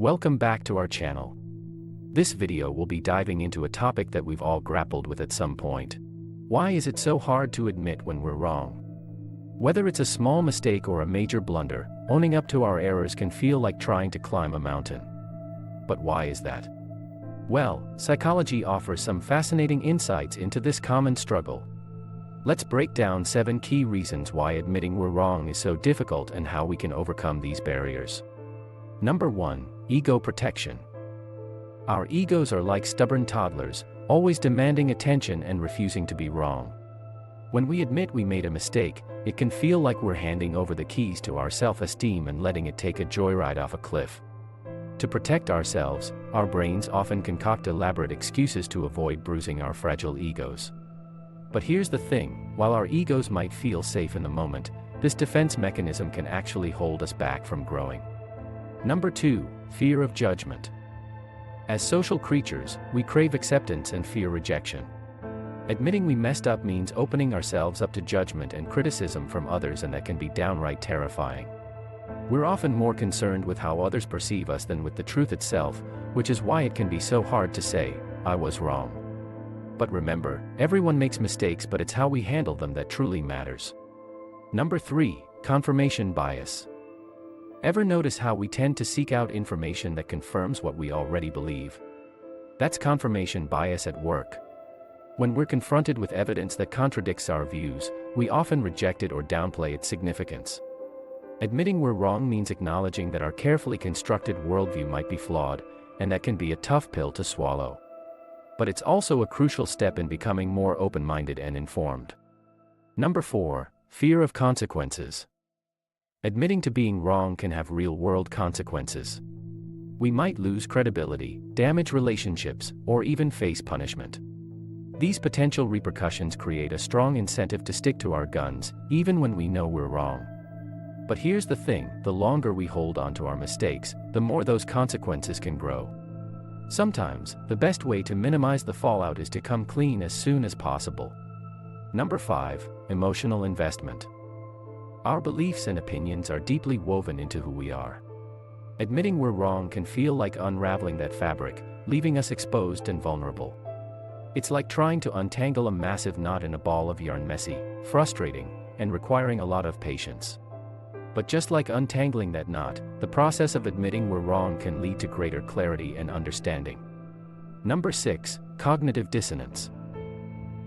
Welcome back to our channel. This video will be diving into a topic that we've all grappled with at some point. Why is it so hard to admit when we're wrong? Whether it's a small mistake or a major blunder, owning up to our errors can feel like trying to climb a mountain. But why is that? Well, psychology offers some fascinating insights into this common struggle. Let's break down 7 key reasons why admitting we're wrong is so difficult and how we can overcome these barriers. Number 1. Ego protection. Our egos are like stubborn toddlers, always demanding attention and refusing to be wrong. When we admit we made a mistake, it can feel like we're handing over the keys to our self-esteem and letting it take a joyride off a cliff. To protect ourselves, our brains often concoct elaborate excuses to avoid bruising our fragile egos. But here's the thing, while our egos might feel safe in the moment, this defense mechanism can actually hold us back from growing. Number 2. Fear of judgment. As social creatures, we crave acceptance and fear rejection. Admitting we messed up means opening ourselves up to judgment and criticism from others, and that can be downright terrifying. We're often more concerned with how others perceive us than with the truth itself, which is why it can be so hard to say, "I was wrong." But remember, everyone makes mistakes, but it's how we handle them that truly matters. Number 3. Confirmation bias. Ever notice how we tend to seek out information that confirms what we already believe? That's confirmation bias at work. When we're confronted with evidence that contradicts our views, we often reject it or downplay its significance. Admitting we're wrong means acknowledging that our carefully constructed worldview might be flawed, and that can be a tough pill to swallow. But it's also a crucial step in becoming more open-minded and informed. Number 4. Fear of consequences. Admitting to being wrong can have real-world consequences. We might lose credibility, damage relationships, or even face punishment. These potential repercussions create a strong incentive to stick to our guns, even when we know we're wrong. But here's the thing, the longer we hold on to our mistakes, the more those consequences can grow. Sometimes, the best way to minimize the fallout is to come clean as soon as possible. Number 5. Emotional investment. Our beliefs and opinions are deeply woven into who we are. Admitting we're wrong can feel like unraveling that fabric, leaving us exposed and vulnerable. It's like trying to untangle a massive knot in a ball of yarn, messy, frustrating, and requiring a lot of patience. But just like untangling that knot, the process of admitting we're wrong can lead to greater clarity and understanding. Number 6. Cognitive dissonance.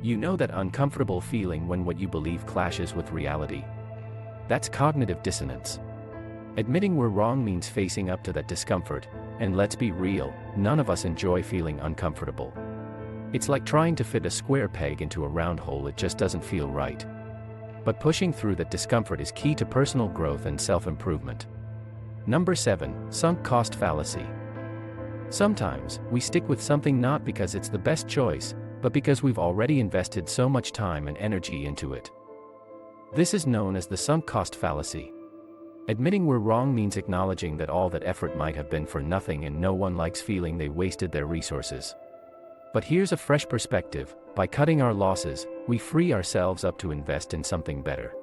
You know that uncomfortable feeling when what you believe clashes with reality? That's cognitive dissonance. Admitting we're wrong means facing up to that discomfort, and let's be real, none of us enjoy feeling uncomfortable. It's like trying to fit a square peg into a round hole, it just doesn't feel right. But pushing through that discomfort is key to personal growth and self-improvement. Number 7. Sunk cost fallacy. Sometimes, we stick with something not because it's the best choice, but because we've already invested so much time and energy into it. This is known as the sunk cost fallacy. Admitting we're wrong means acknowledging that all that effort might have been for nothing, and no one likes feeling they wasted their resources. But here's a fresh perspective: by cutting our losses, we free ourselves up to invest in something better.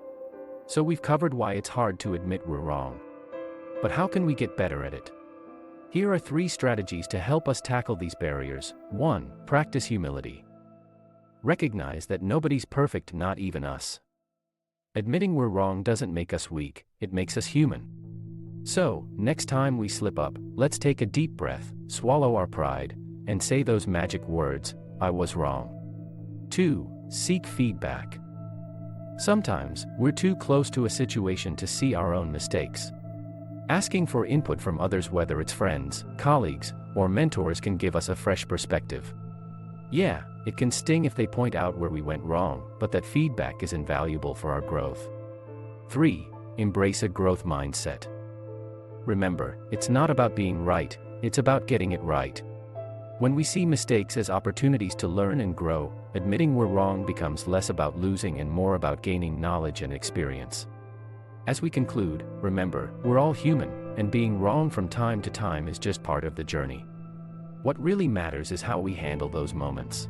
So we've covered why it's hard to admit we're wrong. But how can we get better at it? Here are 3 strategies to help us tackle these barriers. 1. Practice humility. Recognize that nobody's perfect, not even us. Admitting we're wrong doesn't make us weak, it makes us human. So, next time we slip up, let's take a deep breath, swallow our pride, and say those magic words, "I was wrong." 2. Seek feedback. Sometimes, we're too close to a situation to see our own mistakes. Asking for input from others, whether it's friends, colleagues, or mentors, can give us a fresh perspective. Yeah, it can sting if they point out where we went wrong, but that feedback is invaluable for our growth. 3. Embrace a growth mindset. Remember, it's not about being right, it's about getting it right. When we see mistakes as opportunities to learn and grow, admitting we're wrong becomes less about losing and more about gaining knowledge and experience. As we conclude, remember, we're all human, and being wrong from time to time is just part of the journey. What really matters is how we handle those moments.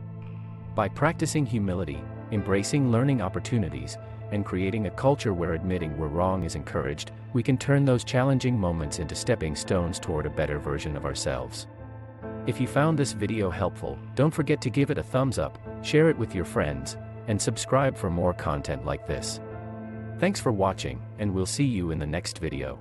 By practicing humility, embracing learning opportunities, and creating a culture where admitting we're wrong is encouraged, we can turn those challenging moments into stepping stones toward a better version of ourselves. If you found this video helpful, don't forget to give it a thumbs up, share it with your friends, and subscribe for more content like this. Thanks for watching, and we'll see you in the next video.